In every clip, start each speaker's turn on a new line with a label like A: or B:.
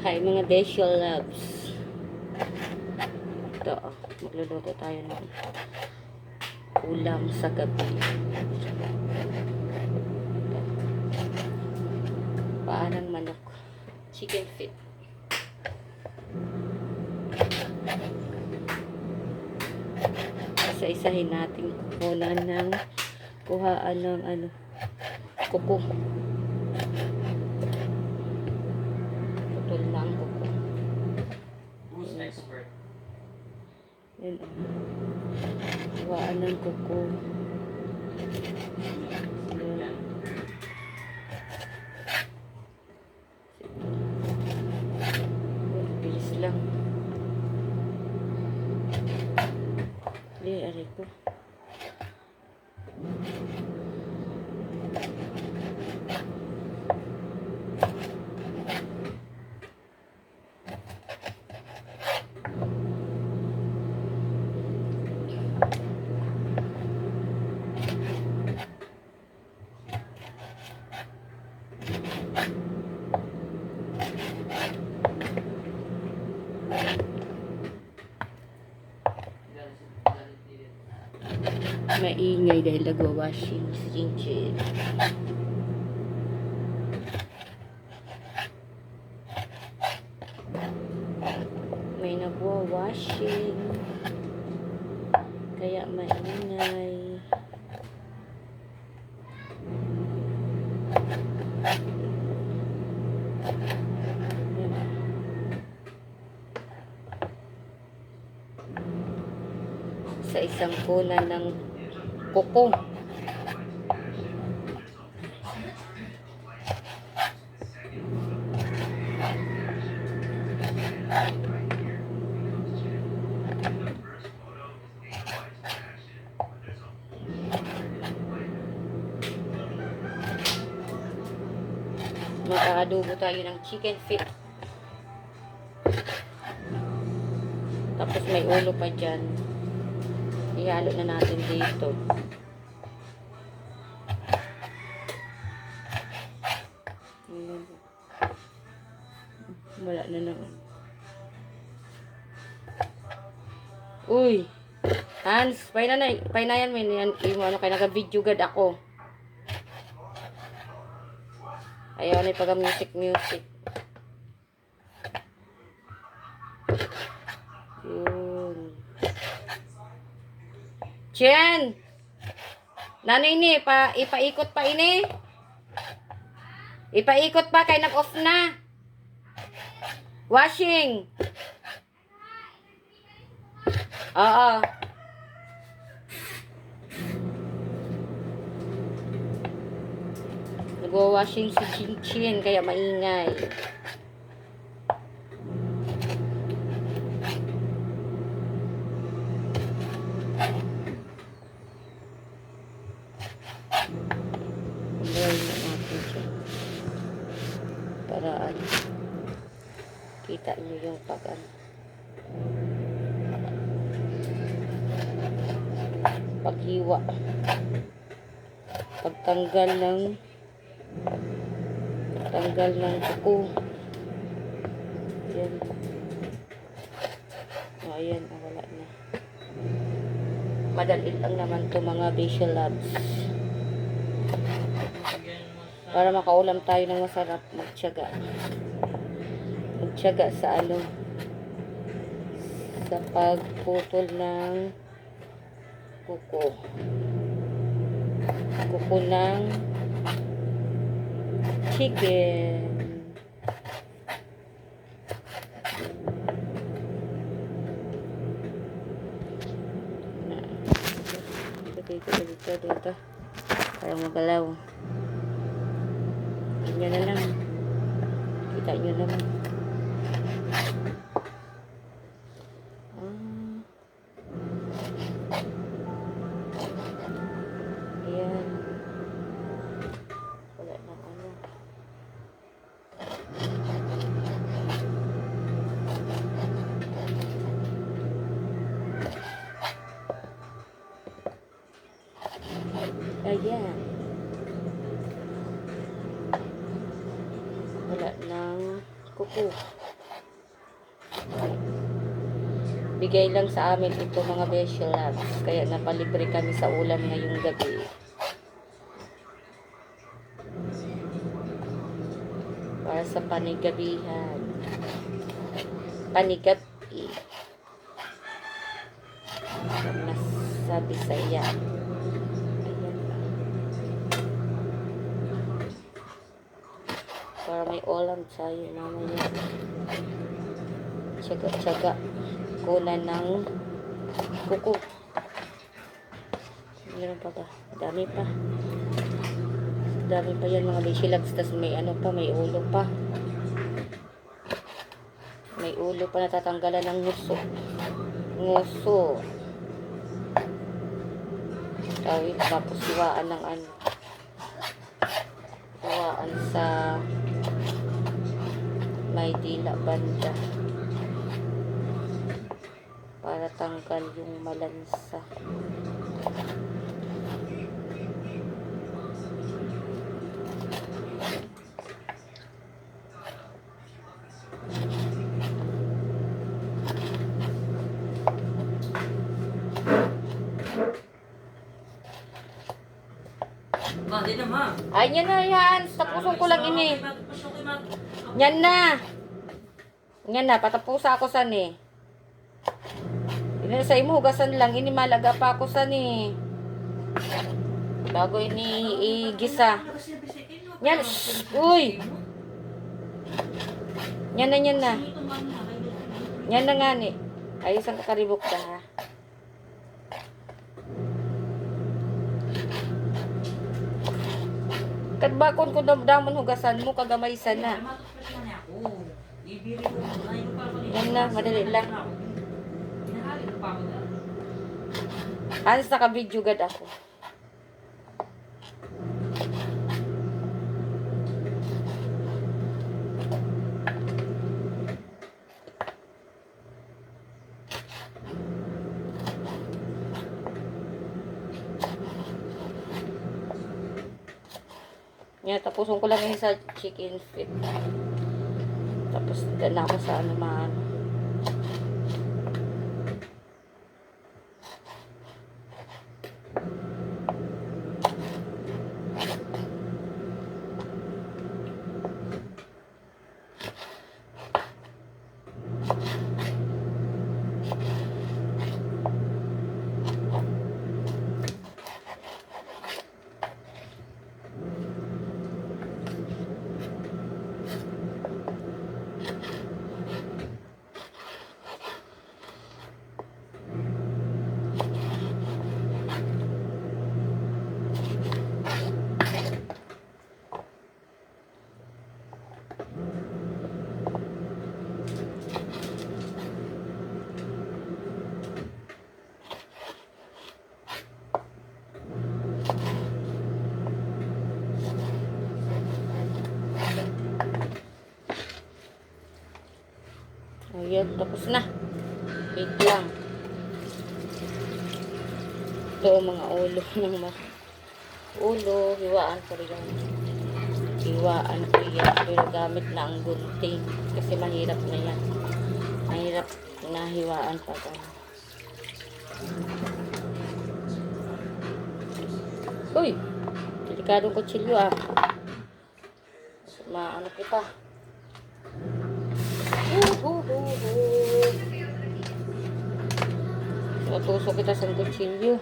A: Hi mga Desyo Loves. Ito, magluluto tayo ng ulam sa gabi. Paanang manok. Chicken feet. Isa-isahin natin kukunan ng kuhaan ng kuko. Putol lang kuko. Yan. Kuhaan ng kuko. Yan. Bilis lang. Aray ko. Maingay dahil nagwa-washing si Chinchin. May nagwa-washing kaya maingay. Sa isang kunan ng kuko. Mag-aadobo tayo ng chicken feet. Tapos may ulo pa dyan. Ihalo na natin dito. Wala na naman. Uy! Hans, painayan mo yan. Ano kaya naka-video gad ako. Ayaw na pag-music. Yun. Chen! Nanay ni, ipaikot pa ini. Ipaikot pa, kay nag-off na. Washing. Oo. Nagwa-washing si Chinchin, kaya maingay. Para kita nyo yung paghiwa, pagtanggal ng kuko. Yan. Ayan, wala na. Madali lang naman to mga Desyo Loves. Para makaulam tayo ng masarap, magtiyaga sa sa pagputol ng kuko ng chicken. Dito para magalaw. Ganyan na lang. Kita nyo naman. Ayan. Wala na Ayan. Wala ng kuko. Bigay lang sa amin ito mga Beshi Loves. Kaya napalibre kami sa ulam ngayong gabi. Para sa panigabihan. Panigabi. Mas sa Bisaya. Ayan. Para may ulam tayo mamaya. Tsaga-tsaga. Kunan ng kuko. Meron pa ba? Dami pa. Dami pa yan mga Beshi Loves. Tapos may ano pa, may ulo pa. May ulo pa natatanggalan ng nguso. Nguso. Tapos hiwaan ng ano. Hiwaan sa may dila banda. Para tanggal yung malansa. Ay, yan na yan. Tapusin ko lang ini. Yan na. Yan na. Patapusa ako san eh. Ini sa imo hugasan lang. Ini malaga pa ako san eh. Bago ini igisa. Yan. Uy. Yan na, yan na. Yan na nga ni. Ayos ang kakaribok ka ha. Kadbakon ko damon hugasan mo kagamay sana. Yan na, madali lang. Alas naka-video gad ako. Yan, tapusin ko lang yun sa chicken feet. Tapos, na ako sa ano maano. Ayan, tapos na. Wait lang. Ito mga ulo ng ulo. Hiwaan ko rin yan. Hiwaan ko yan. Pero gamit na ang gunting. Kasi mahirap na yan. Mahirap na hiwaan pa ka. Uy! Delikadong kutsilyo ah. Maano kita. Natusok kita sa kutsilyo.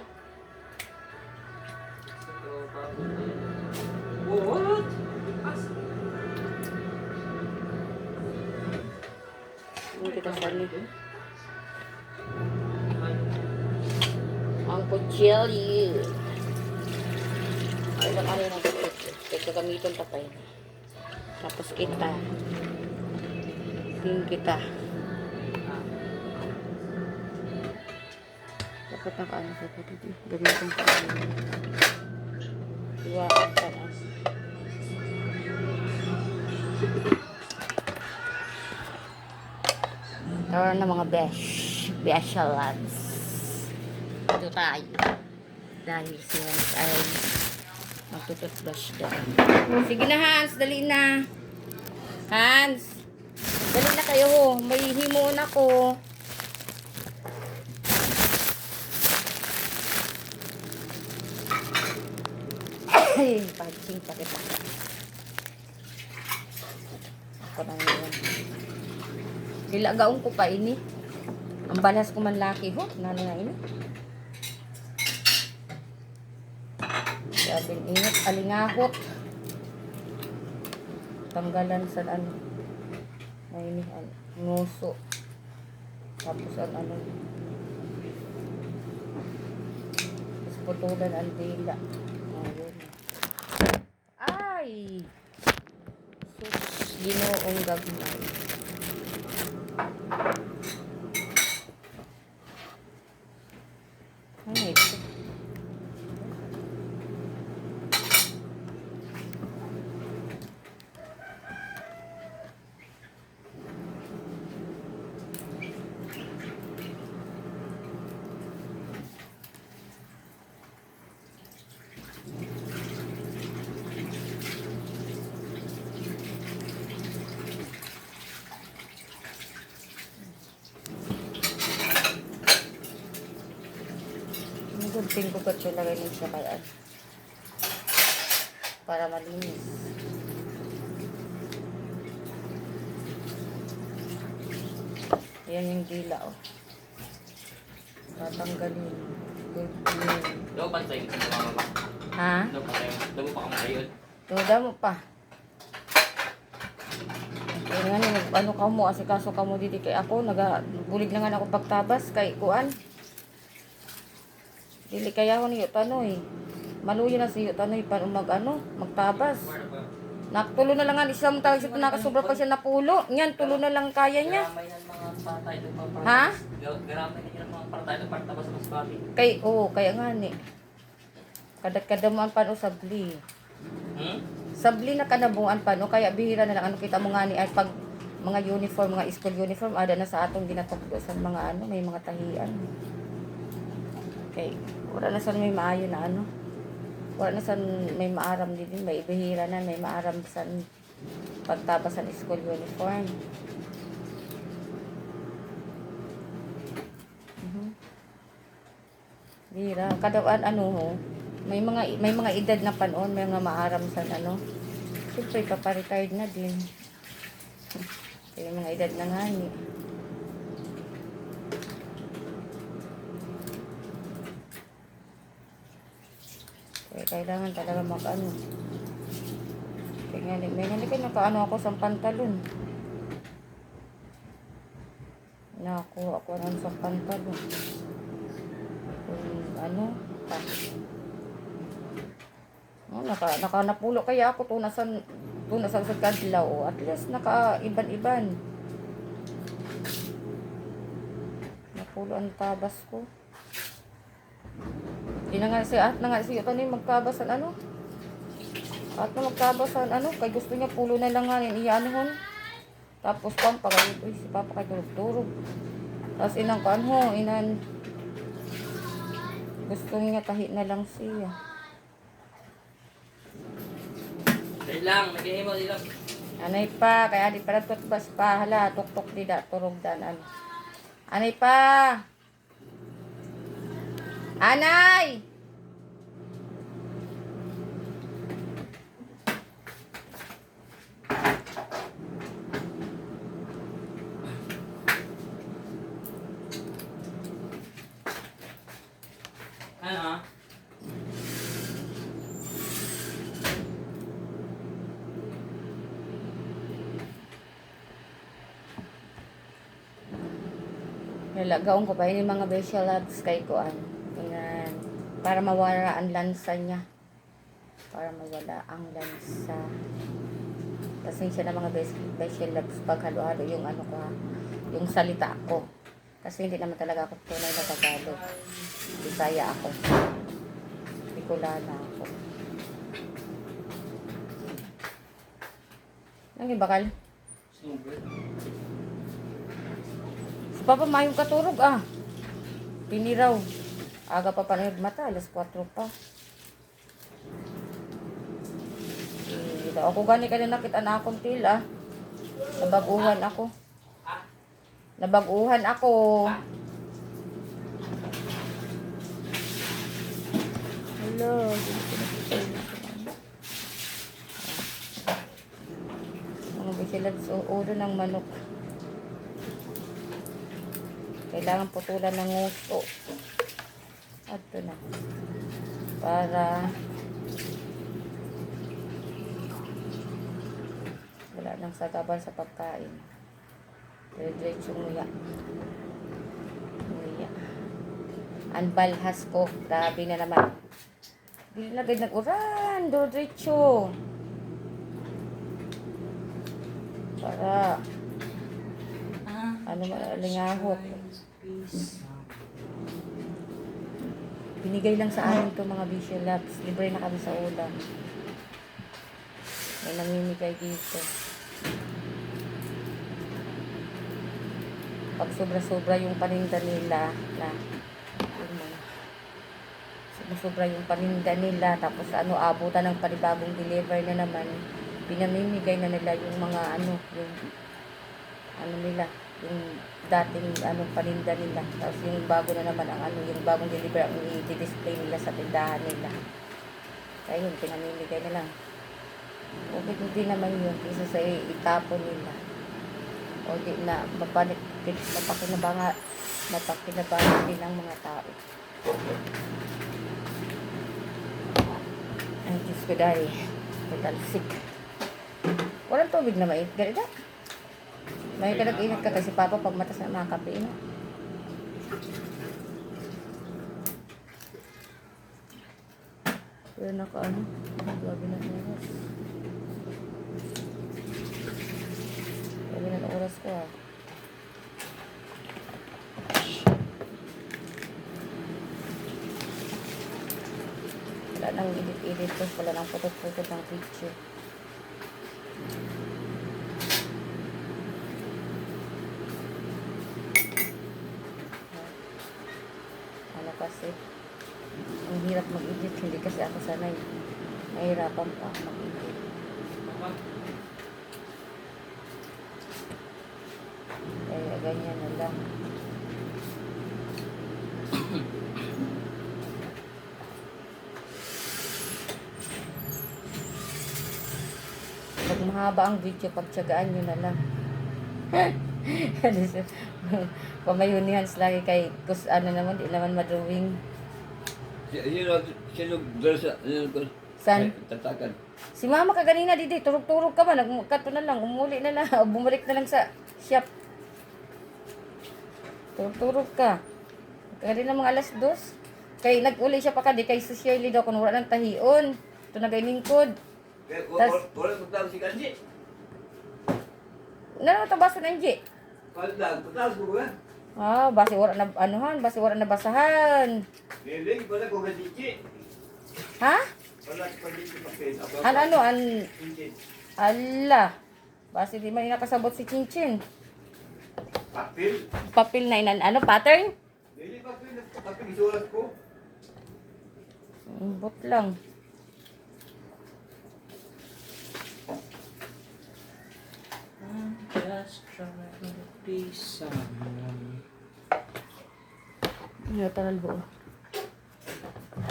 A: Ini kita sani. Ang kutsilyo. Ay, baka rin ang kutsilyo. Kaya gamitin tapay. Tapos kita. Kita. Dapat nakaano sa dito. Gamitin ko. Iwaan ka na. Tara na mga Beshi Loves. Ito tayo. Dahil si Hans ay magtututbrush daw. Sige na Hans, dali na. Hans! Dali na kayo. May himoon ako. Ay, paging sakit ako. Ako na yun. Dilagaon ko pa ini. Ang balas ko man laki ho. Nano na ini. Sabing init. Alingahot. Tanggalan sa ano. Ay ini. Nguso. Tapos ang ano. Tapos putulan ang dila. Ayun. Ay! Sus, ginoong gagmay. Ay, ito. Gunting ko ba ito lagay niyo siya kaya para malinis. Ayan yung dila, oh. Tatanggalin. Gunting.
B: Daw pa tayo sa mga ba?
A: Ha?
B: Daw pa tayo. Daw pa kang ayun.
A: Tuda mo pa. Kaya nga nung ano ka mo, asikaso ka mo dito kay ako, nagabulig na nga ako pagtabas kay kuan. Dili kaya ako niyo tanoy. Maluyo na siyo tanoy para magtabas. Naktulo na lang nga isang tawag siya nakasobra pa siya napulo. Nyan tulo na lang kaya niya.
B: Garamay ng mga patay doon pa.
A: Ha?
B: Garamay ng mga patay doon para tabas sa mas bati.
A: Kaya nga ni. Kadadamuan pa no sabli. Sabli na kanabuan pa no kaya bihira na lang ano kita mo nga ni ay pag mga uniform, mga school uniform ada na sa atong ginatukdo sa mga ano, may mga tahian. Okay. Wala na saan may maayo na ano. Wala na saan may maaram din. May ibihira na. May maaram saan pagtabas ng school uniform. Bihira. Kadawaan ano ho. May mga edad na panon. May mga maaram saan ano. Siyempre paparetired na din. May mga edad na nga ni. Kailangan talaga mag-ano. Kaya may nalikin nakaano ako sa pantalon. Nakuha ako lang sa pantalon. Ano? Napulo kaya ako tunasan sa kadlaw. At least naka-iban-iban. Napulo ang tabas ko. At na nga siya ito magkabasan ano. At na magkabasan ano. Kaya gusto niya pulo na lang nga iyan hon. Tapos pang pagay si Papa kay turog-turog. Tapos inang kaan ho. Gusto niya kahit na lang siya.
B: Dahil lang. Nag-iimaw din lang.
A: Anay pa. Kaya di para tutbas pa. Hala. Tuk-tuk dida. Turog dan ano. Anay pa. Anay!
B: Ano?
A: Nalagaon ko pa yung mga facial labs kay Kuan. Yan. Para mawala ang lansa niya. Para mawala ang lansa. Kasi siya na mga facial labs pag halo-halo yung ano ko ha. Yung salita ko. Kasi hindi naman talaga ako tunay na Tagalog. Bisaya ako. Bicolana ako. Ang bakal? Si Papa mayong katurog ah. Piniraw. Aga pa panahid mata. Alas 4 pa. Ako gani ka na nakita na akong tila. Nabaguhan ako. Nabaguhan ako. Hello. Ano ba sila sa ulo ng manok? Kailangan putulan ng nguso. At ito na. Para wala nang sagaban sa pagkain. Diretso nguya. Nguya. Anbalhas ko. Grabe na naman. Dili na agad nag-uran. Diretso. Para ano malingahok. Binigay lang sa amin to mga Visual Labs. Libre na kami sa ulam. May namimigay dito. Pag sobra-sobra yung paninda nila na sobra yung paninda nila tapos ano abutan ng panibagong deliver na naman pinamimigay na nila yung mga ano yung ano nila yung dating ano paninda nila tapos yung bago na naman ang ano yung bagong deliver ang i-display nila sa tindahan nila kaya yun pinamimigay na lang okay hindi naman yun isa sa itapon nila o di na mapakinabangan din ang mga tao. Ay, Diyos ko dahil talsik. Walang tubig na mait. Ganito. May kalag-init ka kasi papa pag matas na mga kape. No? Pero naka-ano. Grabe na oras. Grabe na oras ko ah. Wala nang edit-edit ko. Wala nang putot-putot ng picture. Ano kasi, ang hirap mag-edit. Hindi kasi ako sanay. Nahirapan pa mag-edit. Kaya ganyan na lang. Pag mahaba ang video, pagtsagaan nyo na lang. Pamayunihans lagi kay kus ano naman, di naman madrawing.
C: Sino sa
A: San?
C: tatakan?
A: Si mama ka ganina didi, turog-turog ka ba? Nagkato na lang, umuli na lang, o bumalik na lang sa shop. Turog-turog ka. Kanina mga alas 2. Kay nag-uli siya pa kadi kay si Shirley daw kung wala ng tahion. Ito na kay lingkod.
C: Wala ko tawag si Kanji.
A: Ano to basa na inji?
C: Kaldag, tawag ko ba?
A: Ah, basi wala na anuhan, basi wala na basahan.
C: Hindi, wala ko Kanji.
A: Ha?
C: Wala ko Kanji papel.
A: Ala. Basi di man nakasabot si Chinchin.
C: Papel?
A: Papel na inan ano pattern?
C: Hindi papel, papel isulat ko.
A: Bot lang.
B: Just trying to be someone.
A: Ano taral buo?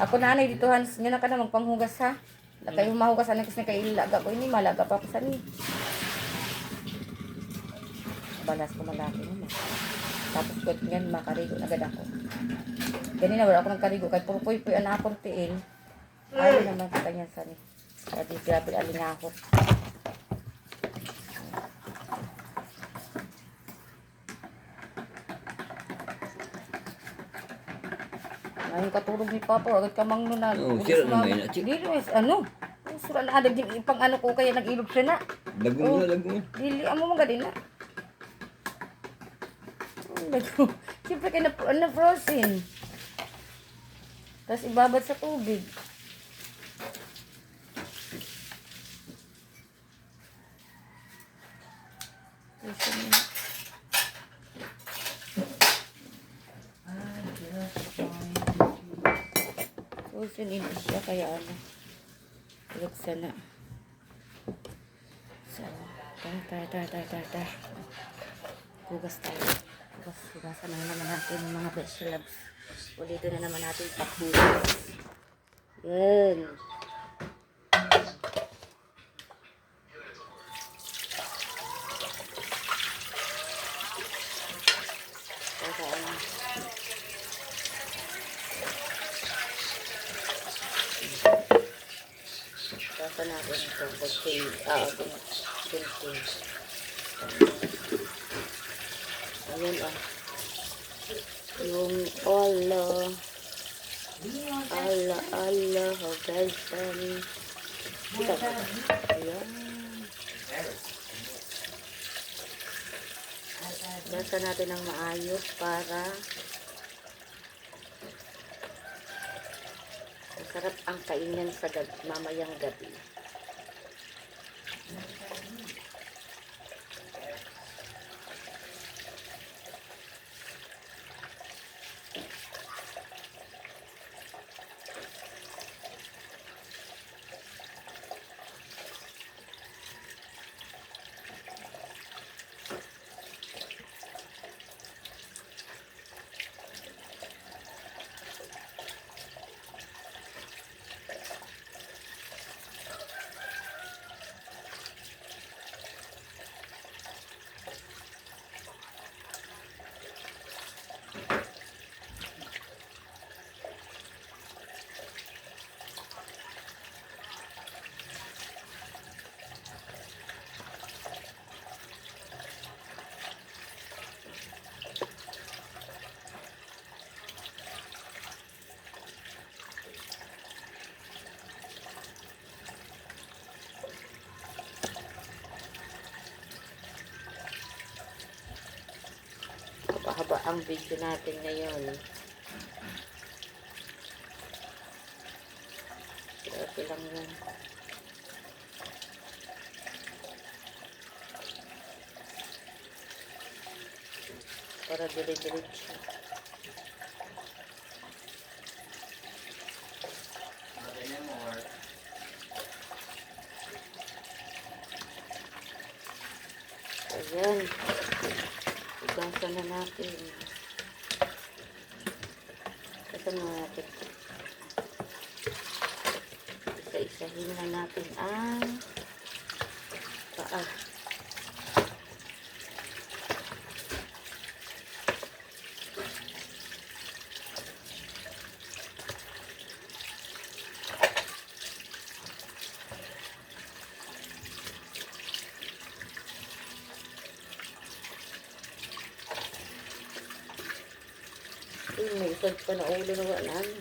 A: Ako nanay dito Hans, nga na ka na magpanghugas ha. La kayo mahugas ani kasi kay ilaga ko ini malaga pa ko sa ni. Balas ko malaki mo. Tapos ko ngan makarigo na agad ako. Ganina wala ako nagkarigo kay puro puy-puy ana akong tiil. Ay naman kita niya sa ni. Pati grabe alingahot. Ngayon katulog ni Papa, agad ka mang nunag.
C: Oo, sira na ngayon, Achi.
A: Dili, ano? Sura na adag yung ipang ano ko kaya nag-ilog siya na.
C: Lagong na, lagong.
A: Dili, amo mga din na. Siyempre kayo na-frozen. Tapos ibabad sa tubig. Frozen in siya kaya ano. Ilog sana. So, Ta. Hugas tayo. Hugasan na naman natin yung mga vegetables. Ulitin na naman natin paghugas. Yan. Hugasan natin ito. Kunting. Ayan ah. Yung hugasan. Ayan. Hugasan natin ng maayos para masarap ang kainan sa mamayang gabi. Haba ang video natin ngayon. Okay lang yan. Para dire-diretso. Ayan. Hugasan na natin. Hugasan na natin. Isa-isahin na natin ang paa. May isang pa na ulo na wala na.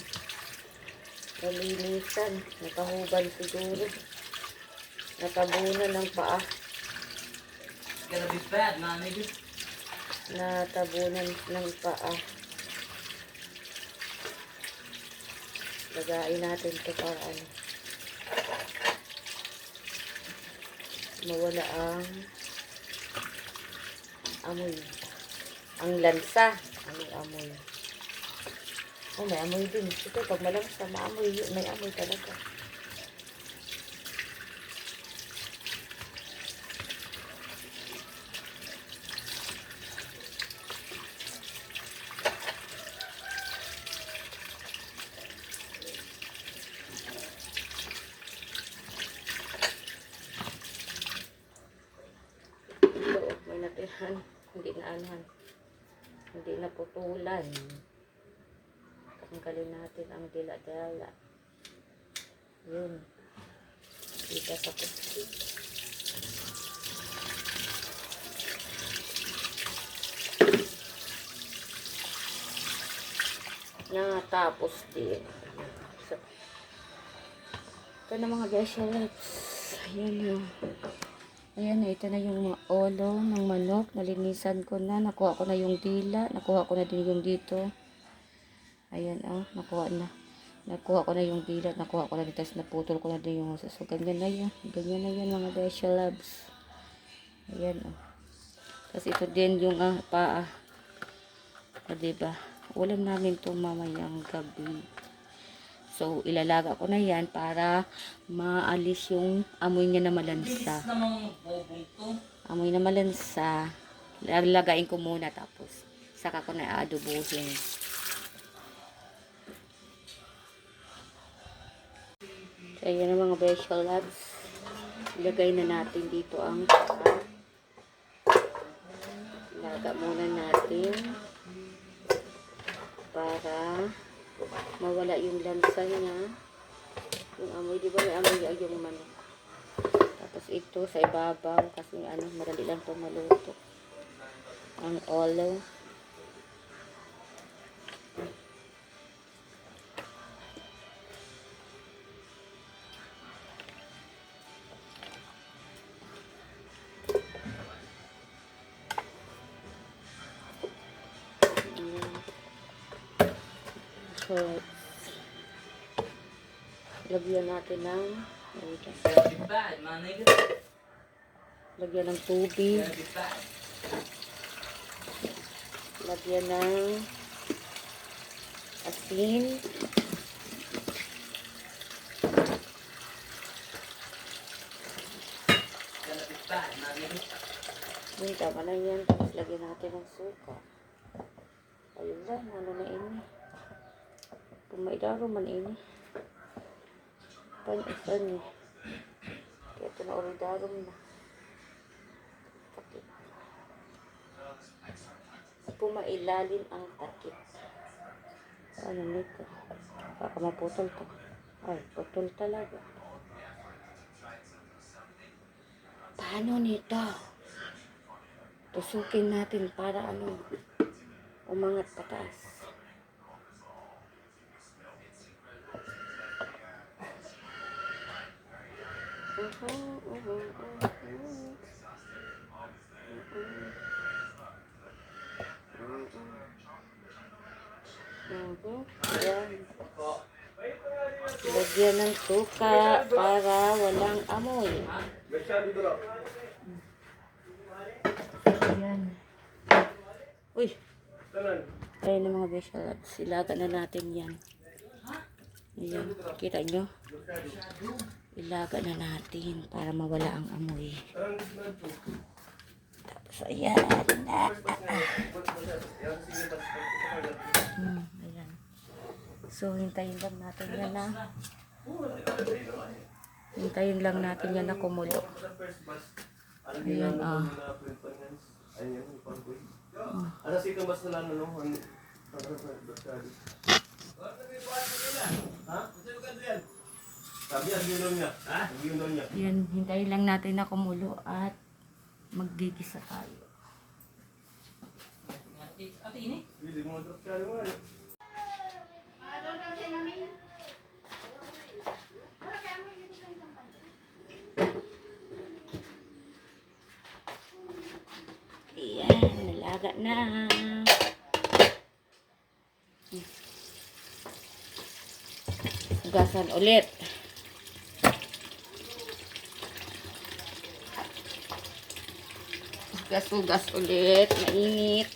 A: Nalinisan. Nakahuban siguro. Natabunan ng paa.
B: It's gonna be bad, man, nigga.
A: Natabunan ng paa. Lagayin natin ito para ano. Mawala ang amoy. Ang lansa. Ang amoy. Oh, may amoy din. Ito, pag malamsa, maamoy yun. May amoy talaga. Ito, may natirahan. Hindi na anuhan. Hindi na putulan. Tanggalin natin ang dila-dala. Yun. Dito sa pusti. Natapos din. So, ito na mga guys. Ayan yun. Ayan na. Ito na yung mga ulo ng manok. Nalinisan ko na. Nakuha ko na yung dila. Nakuha ko na din yung dito. Ayan, nakuha na. Nakuha ko na yung dila, nakuha ko na din, tapos naputol ko na din yung hoses. So, ganyan na yan. Ganyan na yan, mga Besha Loves. Ayan, Tapos ito din yung paa. Diba? Ulam namin ito mamayang gabi. So, ilalaga ko na yan para maalis yung amoy niya na malansa.
B: Bilis namang bobong to.
A: Amoy na malansa. Lagayin ko muna tapos saka ko na aadobuhin. So, ayan ang mga vegetable labs. Ilagay na natin dito ang laga muna natin para mawala yung lansa niya. Yung amoy, di ba may amoy yung manok. Tapos ito sa ibabaw kasi madali lang ito maluto. Ang olive. So, lagyan natin ng lagyan ng tubig, lagyan ng asin, yun, tama na yan. Tapos lagyan natin ng suka. Ayun lang, ano na ini. Pumaidaro man ini. Pan-isan eh. Kaya ito na oridarom na. Takip. Pumailalim ang takip. Ano nito? Baka maputol to. Ay, putol talaga. Paano nito? Tusukin natin para umangat pataas. Ayan. Lagyan ng suka para walang amoy. Ayan. Uy. Ayan ang mga vegetable. Ilaga na natin yan. Ayan. Kita nyo? Ilaga na natin para mawala ang amoy. Tapos ayan. Ayan. So hintayin lang natin yan hintayin lang natin yan na kumulo. Ayan Yan, hintayin lang natin na kumulo at maggigisa tayo. Ayan, nalaga na. Hugasan ulit. Hugas ulit. Mainit.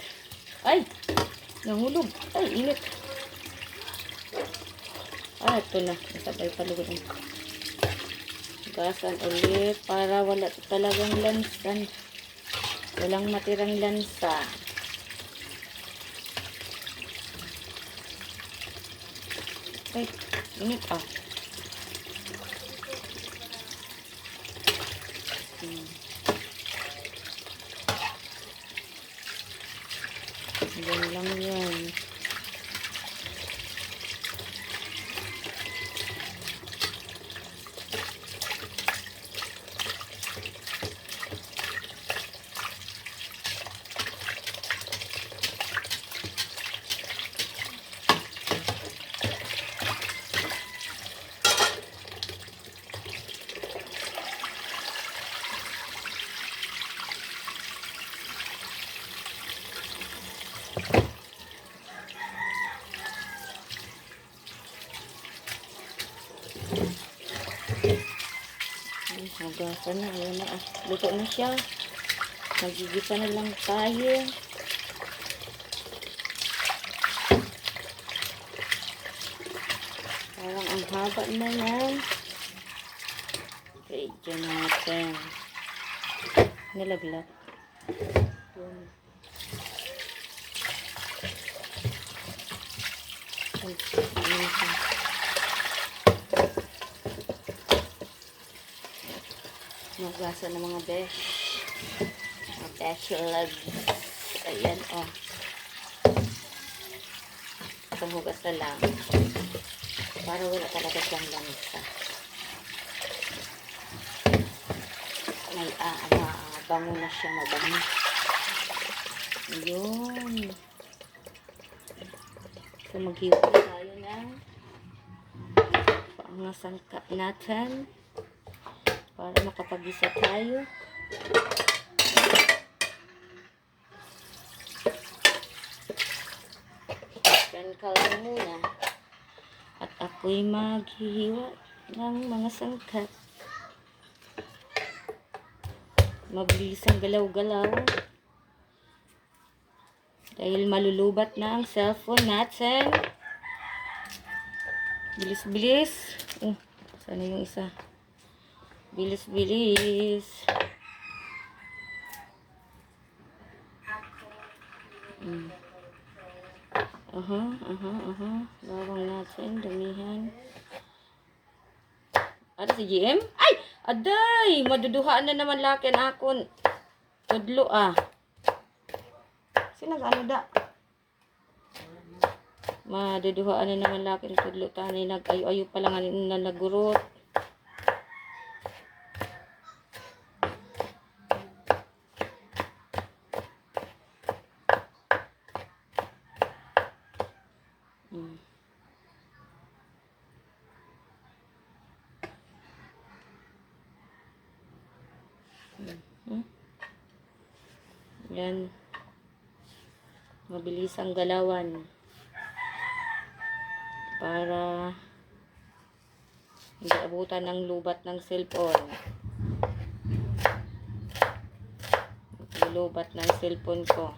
A: Ay! Nahulog. Ay, init. Ito na. Nasabay palugod. Hugasan ulit para wala talagang lansan. Walang matirang lansa. Ay, init Yan lang yan. Hugasan na. Ayan na. Luto na siya. Magigisa na lang tayo. Parang ang haba na yan. Okay, dyan natin. nalaglag. Yun. Magasa ng mga besh. Mga besh legs. Ayan, oh. Panghugas na lang. Para wala talaga siyang lansa. May bango na siya, mabango. Ayun. So, maghiwa tayo ng pangasangkap natin para makapag-isa tayo. Yan ka lang muna. At ako'y maghihiwa ng mga sangkap. Mabilis ang galaw-galaw. Dahil malulubat na ang cellphone natin. Bilis-bilis. Sana yung isa. Bilis-bilis. Bawang natin, damihan. Ada si GM? Ay! Aday! Maduduhaan na naman lakin akon. Tudlo Sino ano da? Maduduhaan na naman lakin tudlo. Tanay nag-ayo-ayo pa lang na nagurot. Yan. Mabilis ang galawan. Para hindi abutan ng lubat ng cellphone. Lubat ng cellphone ko.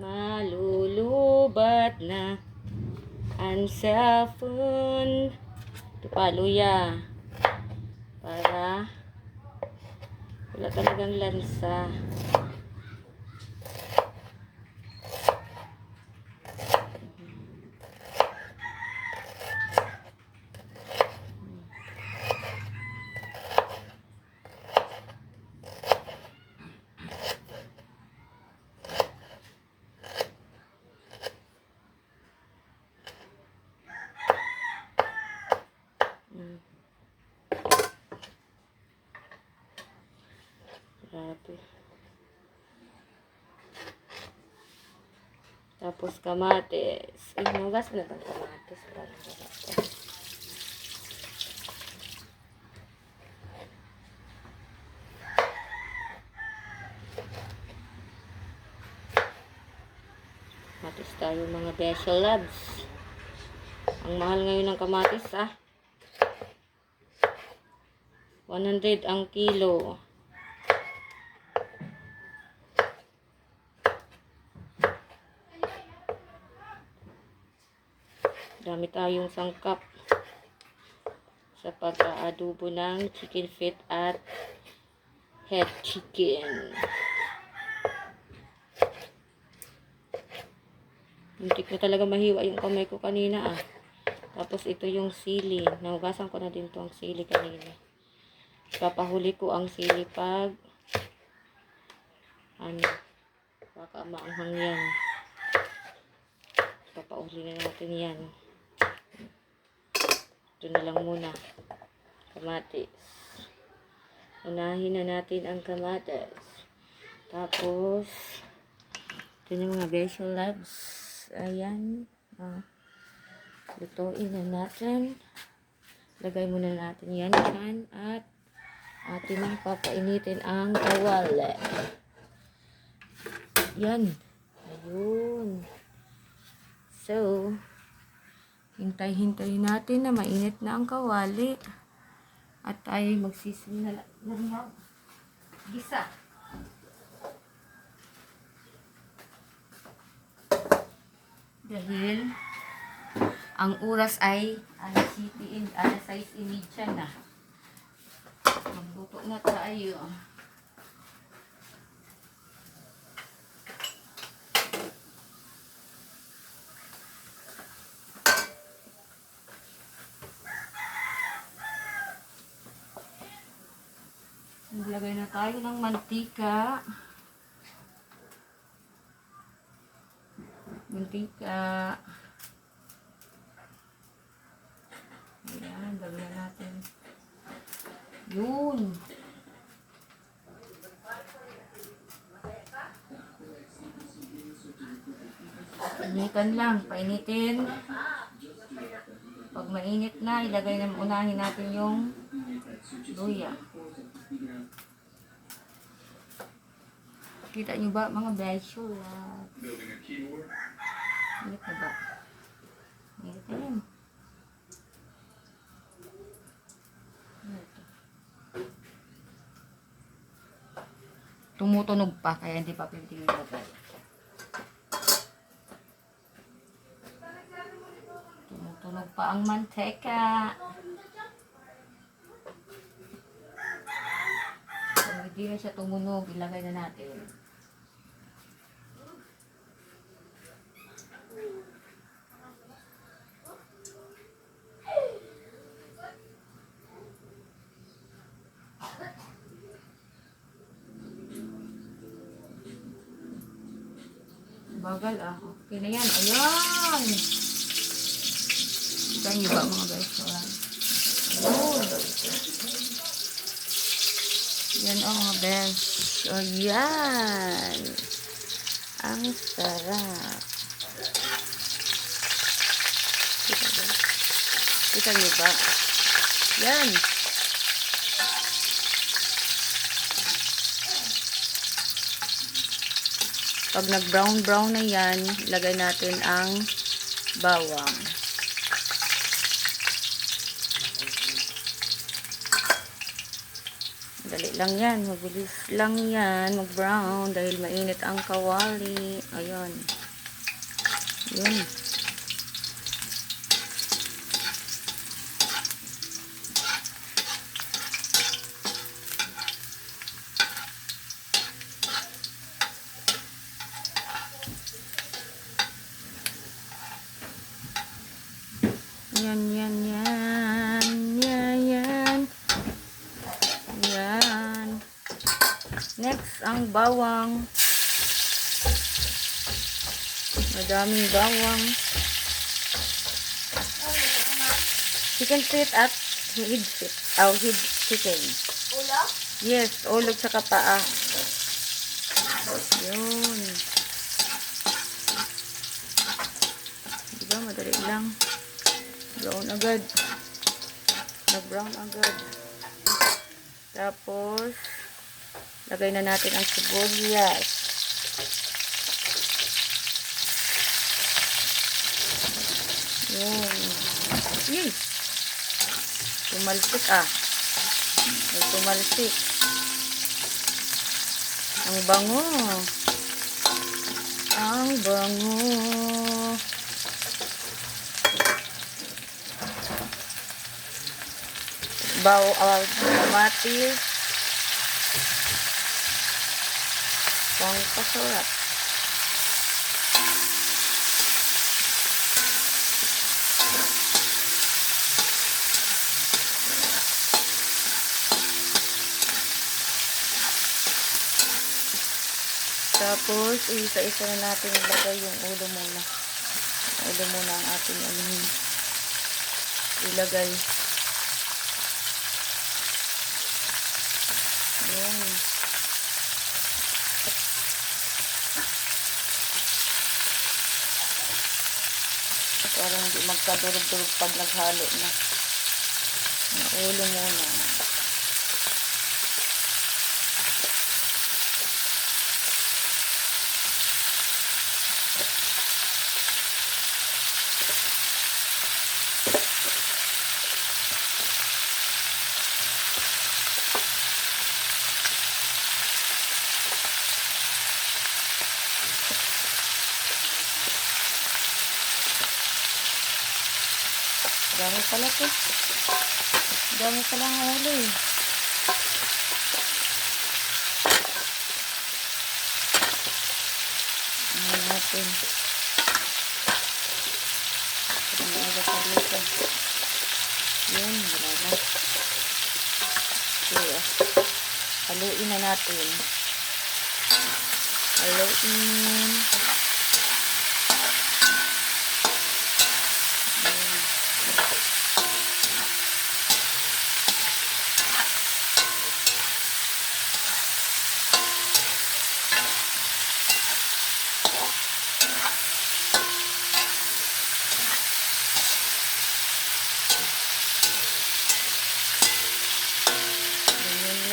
A: Malulubat na ang cellphone. Ito pa, luya. Para wala talagang lansa. Grabe. Tapos kamatis. Inugas na bang kamatis? Kamatis tayo mga Besho Labs. Ang mahal ngayon ng kamatis 100 ang kilo. Dami tayong sangkap sa pag-aadobo ng chicken feet at head chicken. Muntik na talaga mahiwa yung kamay ko kanina Tapos ito yung sili. Nahugasan ko na din tong sili kanina. Papahuli ko ang sili pag baka maanghang yan. Papauli na natin yan. Ito na lang muna. Kamatis. Unahin na natin ang kamatis. Tapos, ito na mga Besho Labs. Ayan. Lutuin na natin. Lagay muna natin yan dyan. At atin ang papainitin ang kawali. Yan. Ayun. So, hintay-hintay natin na mainit na ang kawali. At tayo magsisimula ng gisa. Dahil ang oras ay alas 6:30 na. Magluto na tayo. Maglagay na tayo ng mantika. Ayan, lagyan natin. Yun. Painitan lang, painitin. Pag mainit na, unahin natin yung luya. Kita nyo ba mga besyo? Init na ba? Init na yan. Tumutunog pa, kaya hindi pa pwedeng ilagay. Tumutunog pa ang manteka. Kung hindi na siya tumunog, ilagay na natin. Bagal okay na yan. Ayan! Kita nyo ba mga guys? Ayun! Yan mga best. Ayan! Ang sarap. Kita nyo ba? Yan! Pag nag-brown na yan, ilagay natin ang bawang. Dali lang yan, mabilis lang yan, mag-brown dahil mainit ang kawali. Ayun. Yun. Yan. Next, ang bawang. Madaming bawang. Chicken feet at head feet. Head chicken.
D: Ulo?
A: Yes, ulog sa paa. Yun. Diba, madali lang. Brown agad. Nag-brown agad. Tapos, lagay na natin ang sibuyas. Yun. Yay! Tumalsik May tumalsik. Ang bango. Ang bango. Kamatis. Pangpasarap. Tapos, isa-isa na natin ilagay yung ulo muna. Ulo muna ang ating ilagay. Yun. Parang hindi magkadurog-durog pag naghalo na. Ang ulo muna. Dami pala to. Dami pala ang huli. Ayan natin. Parang aga pa dito. Yan, wala na. Okay, haluin na natin. Haluin.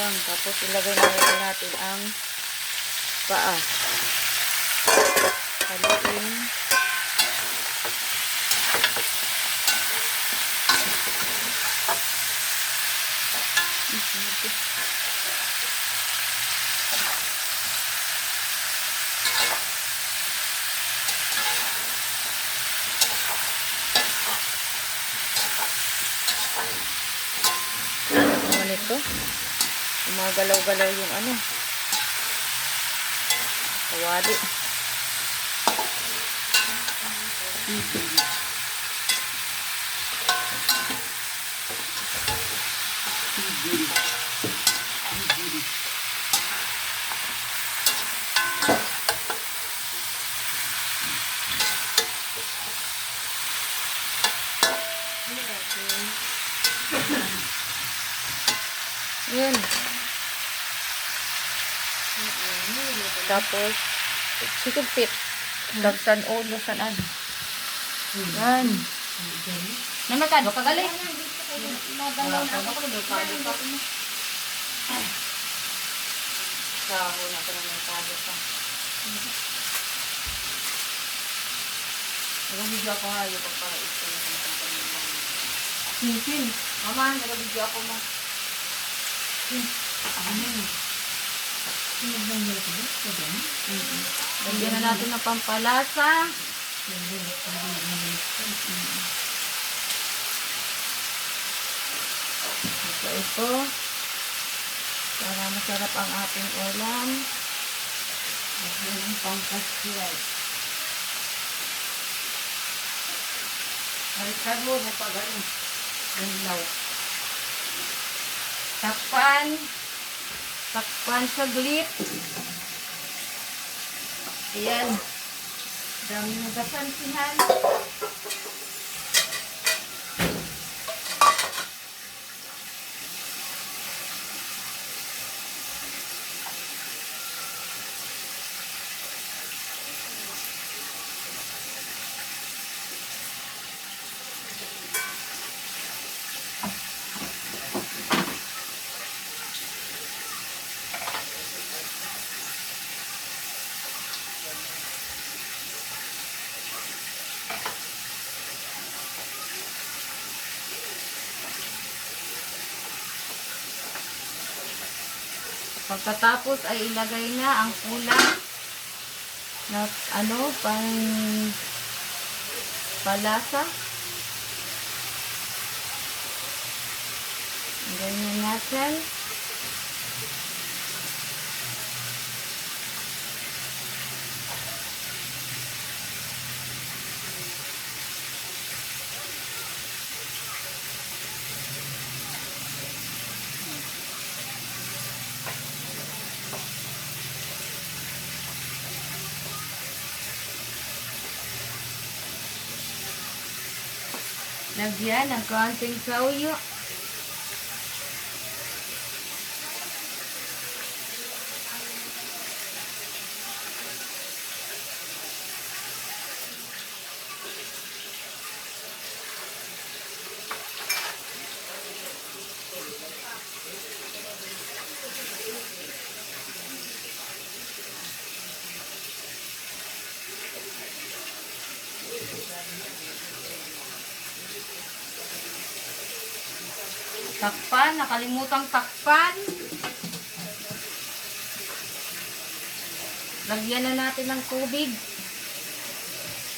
A: Tapos ilagay na natin ang paa. Haluin. Ano ito? Gumagalaw-galaw yung ano. Kawali. Yan. Tapos, sikupit. Lagsan o, lagsan. Yan. Namakado ka galing? Nadalaw na ako. Delikado pa. Saho na ko na nakado pa. Nag-video ako nga yung pagparait ko na kanya. Sinsin. Mama, nag-video ako mo. Lagyan na natin ng pampalasa. Ito. Para masarap ang ating ulam. Lagyan ng pampasiyay. Ay, sago na pa gano'n. Ilaw. Takpan. Takpan saglit. Ayan. Dami ng gasansihan. Pagkatapos ay ilagay na ang kulang na ano, pang palasa. Ganyan natin. Lagyan ng konting sauyo. Takpan, nakalimutang takpan. Lagyan na natin ng tubig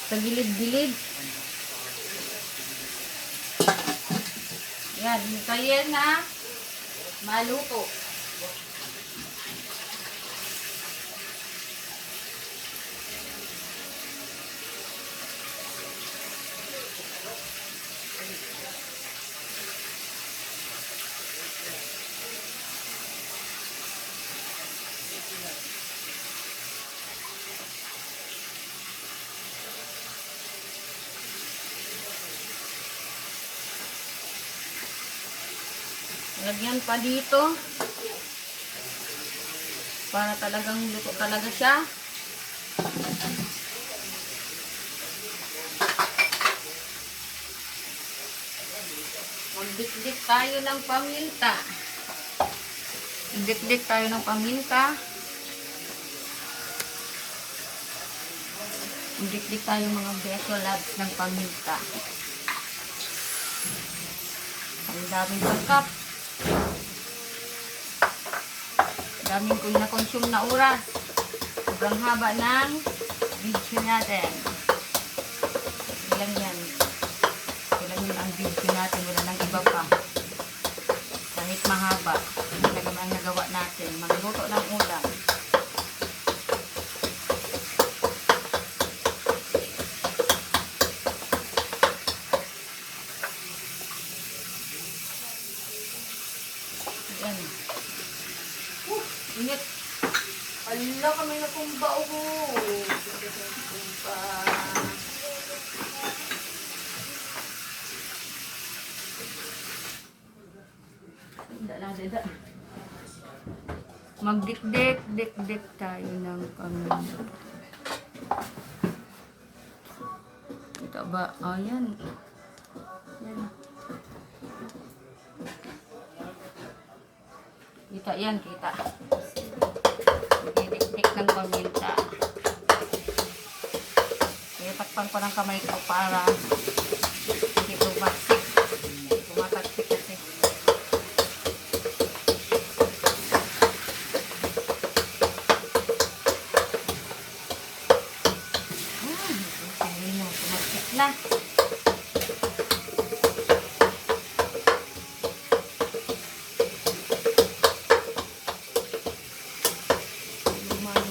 A: sa gilid-gilid. Yan, hintayin na maluto. Lagyan pa dito. Para talagang luto talaga siya. Magdikdik tayo ng paminta. Magdikdik tayo ng paminta. Magdikdik tayo mga beso labs ng paminta. Ang daming pagkap. Daming kong na-consume na oras. Sobrang haba ng video natin. Ilan yan. Ilan yun ang video natin. Wala nang iba pa. Kahit mahaba. Talaga ang nagawa natin. Magluto ng ulam. Yan. Init. Ala, kami na kumba ko. Kumba. Dada. Magdikdik tayo ng paminta. Kita ba? Ayan. Yan. Kita yan, kita. Dikdik ng paminta. Kaya takpan ko ng kamay ko para hindi tumaksik. Tumataksik kasi. Tumaksik na.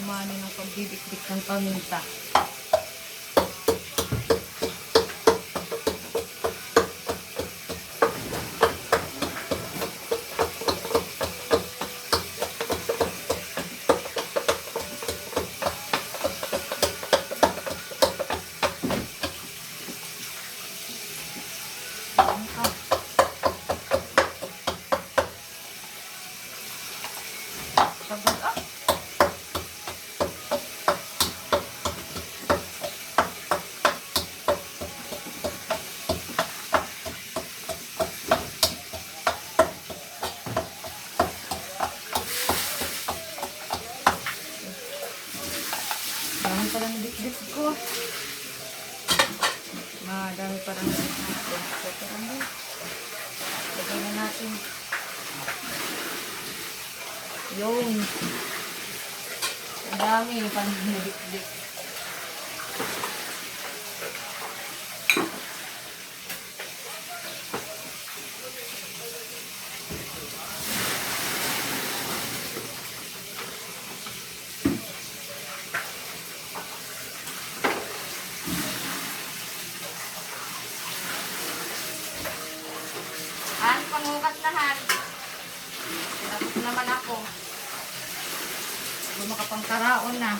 A: Mani ng pagdidikdik ng paminta. Sabag up. Dami parang dikdik ko. Dami parang dikdik ko. So, parang lagay na natin. Yun. Ang dami parang dikdik. Pangukas lahat. Tapos naman ako. Kung makapangkaraon na.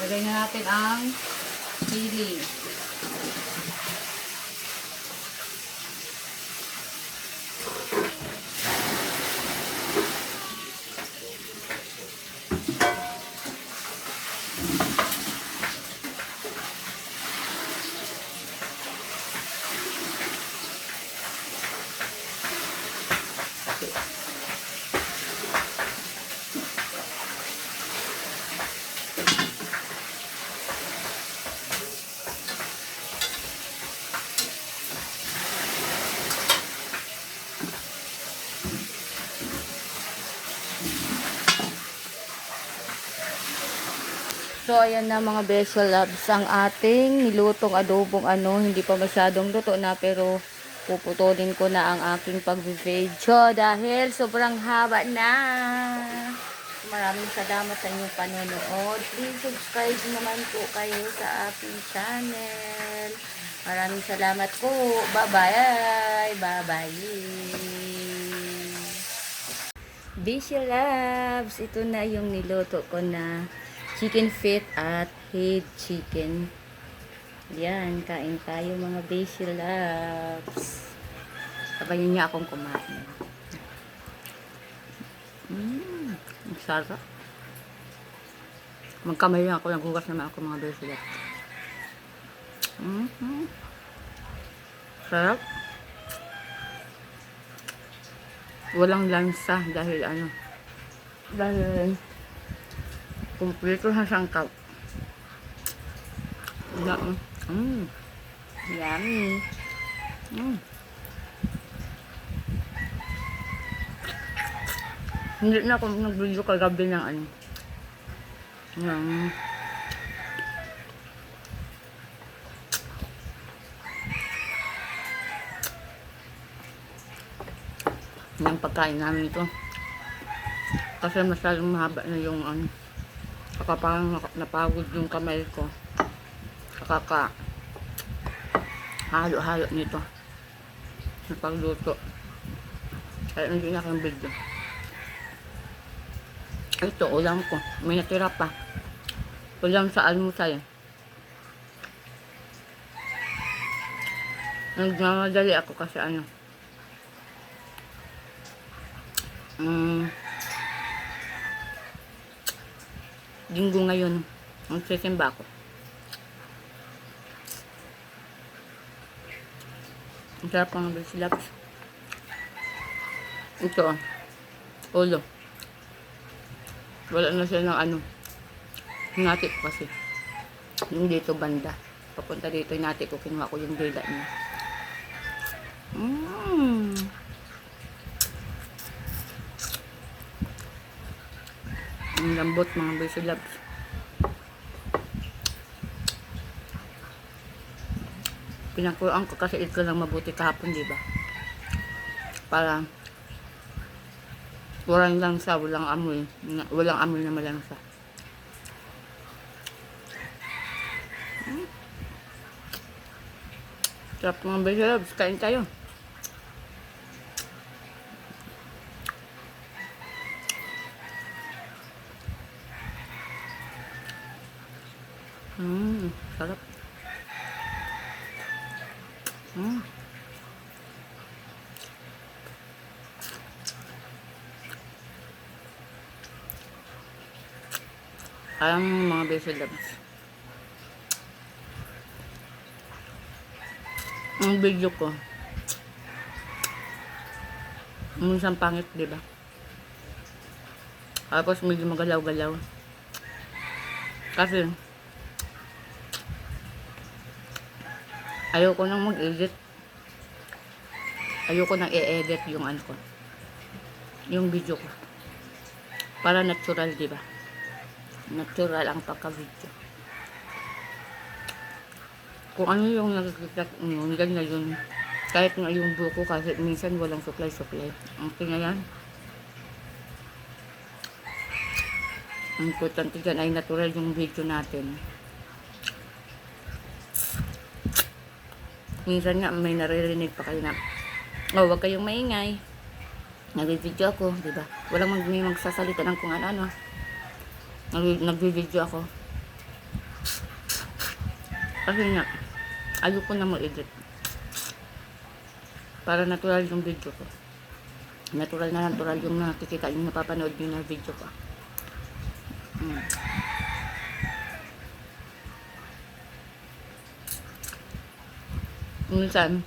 A: Lagay na natin ang sili. So, ayan na mga beso loves, ang ating nilutong adobong hindi pa masyadong luto na, pero puputulin ko na ang aking pag-video dahil sobrang haba na. Maraming salamat sa inyong panonood. Please subscribe naman po kayo sa aking channel. Maraming salamat po. Bye-bye. Bye-bye. Bishy Loves, ito na yung niluto ko na chicken feet at head chicken. Yan, kain tayo mga Bishy Loves. Sabayin niya akong kumain. Ang sarap. Magkamay lang ako, naghugas naman ako mga Bishy Loves. Sarap. Walang lansa dahil dahil kumpleto sa sangkap. Yummy. Hindi na ako nag-video kagabi ng ng pagkain namin ito. Kasi masyadong mahaba na yung saka parang napagod yung kamay ko. Saka halo-halo nito. Napagluto. Kaya hindi na akong video. Ito, ulam ko. May natira pa. Ulam sa almusal. Nagmamadali ako kasi linggo ngayon. Magsisimba ako. Ang sarap ng Bishy Loves. Ito, ulo. Wala na siya ng hinati ko kasi. Yung dito banda. Papunta dito, hinati ko. Kinuha ko yung dila niya. Ang lambot mga Bishy Loves. Pinakuhaan ko kasi ito lang mabuti kahapon, diba? Para walang langsa, walang amoy na malangsa. Sarap mga Bishy Loves, kain tayo. Sarap. Alam mga Bishy Loves. Ang video ko, minsan pangit, diba? Tapos medyo magalaw-galaw. Kasi ayoko nang mag-edit. Ayoko nang i-edit yung yung video ko. Para natural, diba? Natural ang pagka-video. Kung ano yung nakikita nyo, ganyan yun. Kahit nga yung buko kasi minsan walang supply-supply. Ang tingnan yan. Ang importante dyan ay natural yung video natin. Minsan nga may naririnig pa kayo na, wag kayong maingay. Nag-video ako, diba? Walang may magsasalita ng kung ano. Nag-video ako. Kasi nga, ayoko na mag-edit. Para natural yung video ko. Natural na natural yung nakikita, yung napapanood nyo na video ko. Minsan,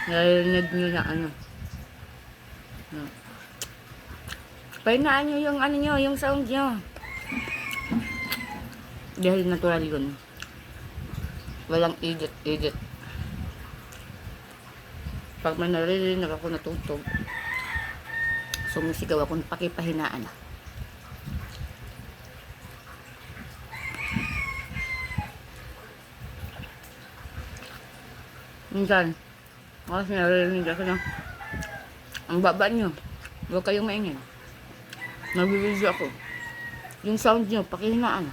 A: narinig nyo na pahinaan nyo yung yung sound nyo. Dahil natural yun. Walang edit. Pag may naririnig ako natutog, sumisigaw ako, pakipahinaan. Minsan, kasi naririnig ako na, ang baba nyo, huwag kayong maingay. Nabibidyo ako. Yung sound nyo, pakihinaan.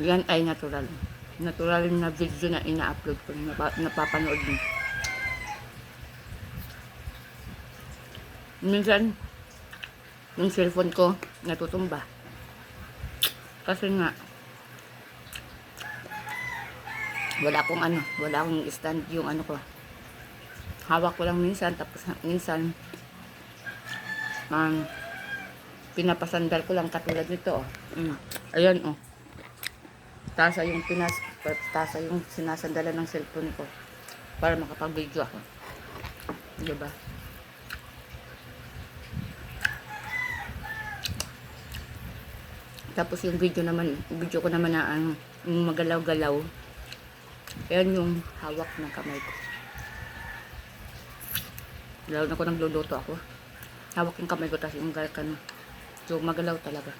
A: Yan ay natural. Natural na video na ina-upload ko, napapanood nyo. Minsan, yung cellphone ko, natutumba. Kasi nga, wala akong stand yung ano ko. Hawak ko lang minsan, tapos minsan, pinapasandal ko lang katulad nito, oh. Ayan, oh. Tasa yung sinasandalan ng cellphone ko para makapag-video ako. Diba? Tapos yung video ko naman na yung magalaw-galaw. Ayan yung hawak ng kamay ko. Lalo na ko nagluluto ako. Hawak yung kamay ko, tapos yung galkan. So, magalaw talaga.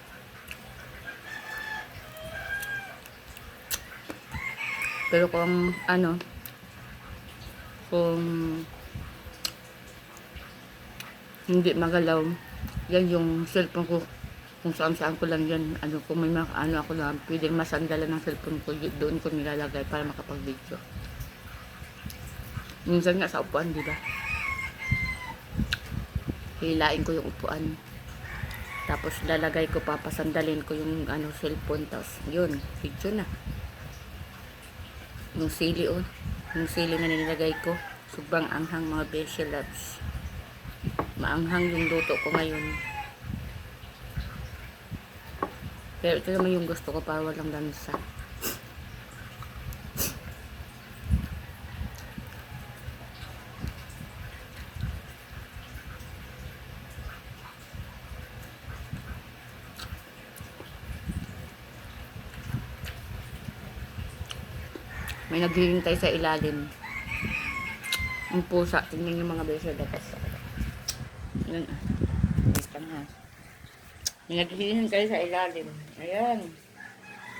A: Pero kung kung hindi magalaw, yan yung cellphone ko. Kung saan ko lang yan, kung may ako lang, pwedeng masandalan ng cellphone ko, doon ko nilalagay para makapag-video. Minsan nga sa upuan, di ba? Hilain ko yung upuan. Tapos lalagay ko, papasandalin ko yung cellphone, tapos yun, video na. Yung sili, yung sili na nilagay ko, sobrang anghang mga beshi loves. Maanghang yung luto ko ngayon. Pero ito naman yung gusto ko para walang lansa. May naghihintay sa ilalim. Yung pusa. Tingnan yung mga beso dapat. Yan. Basta nga. May naghihintay sa ilalim. Ayan.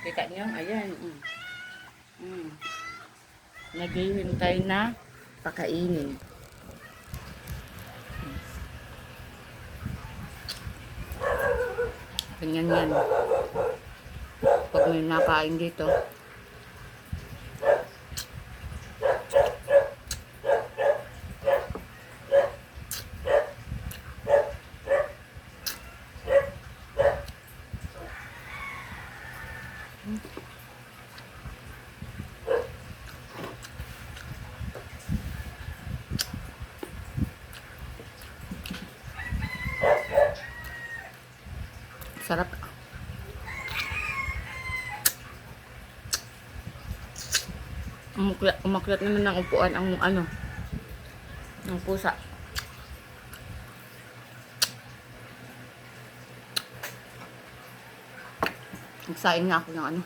A: Kita niyo? Ayan. Naghihintay na pakainin. Ganyan yan. Pag may nakain dito, sarap. Umakyat naman ng upuan ng pusa. Nagsain nga ako ng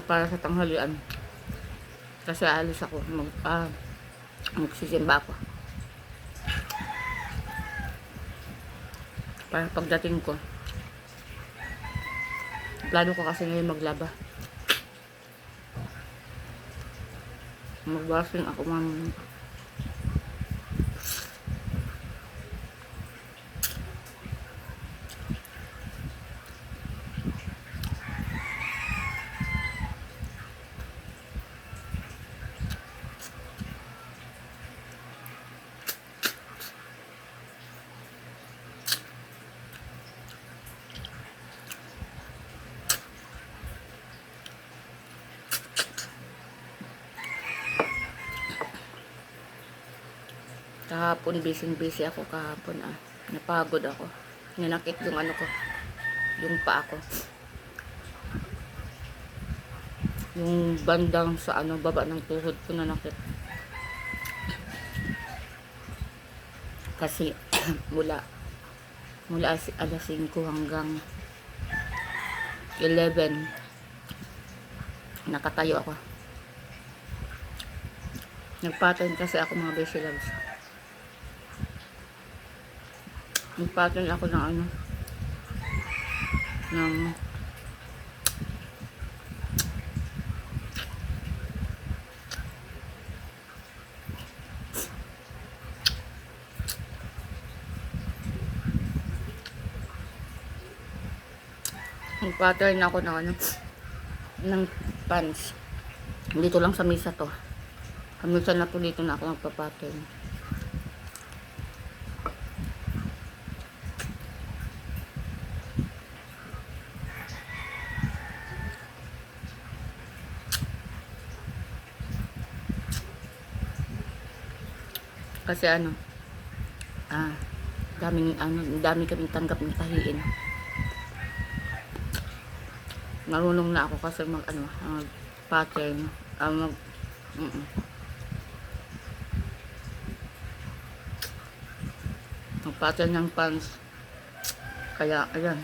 A: para sa tanghalian. Kasi alis ako, magsisimba ako. Para pagdating ko, plano ko kasi ngayon maglaba. Magbasing ako kahapon, busy ako kahapon. Napagod ako. Nanakit yung ko, yung paa ko. Yung bandang sa baba ng tuhod ko nanakit. Kasi mula alas 5 hanggang 11 nakatayo ako. Nagpattern kasi ako mga beshi loves. Nagpattern ako ng Nag-pattern ako ng ano, ng pants. Dito lang sa mesa to. Minsan na to dito na ako nagpa-pattern. Kasi ano, dami kaming tanggap ng tahiin. Marunong na ako kasi mag pattern, mag pattern ng pants. Kaya ayan,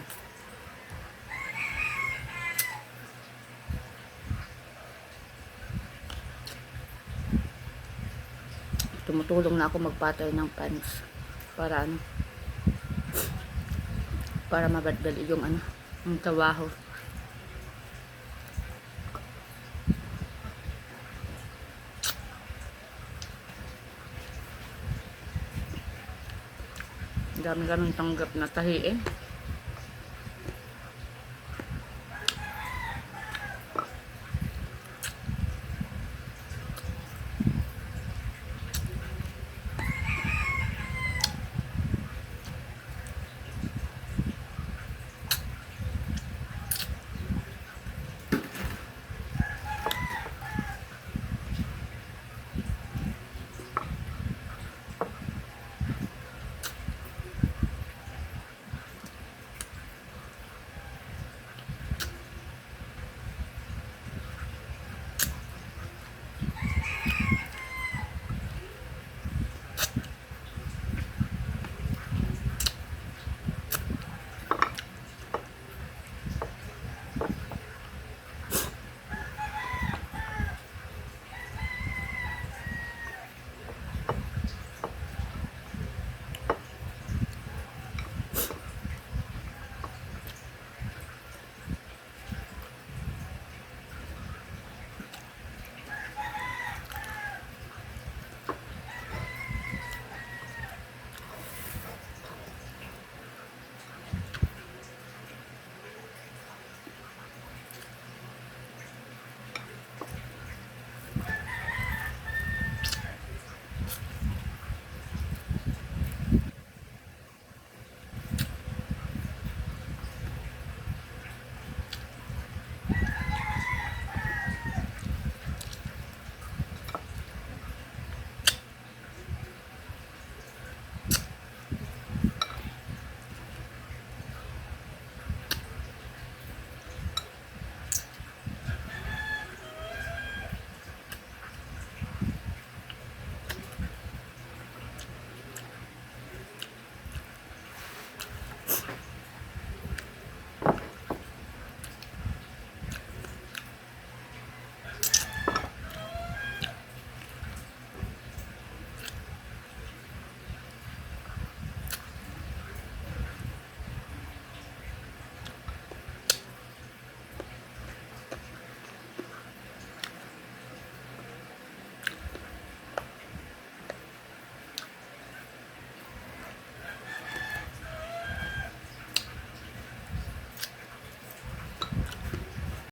A: tumutulong na ako mag-pattern ng pants para ano, para mabadali yung ano, yung trabaho. Dami kaming tanggap na tahiin.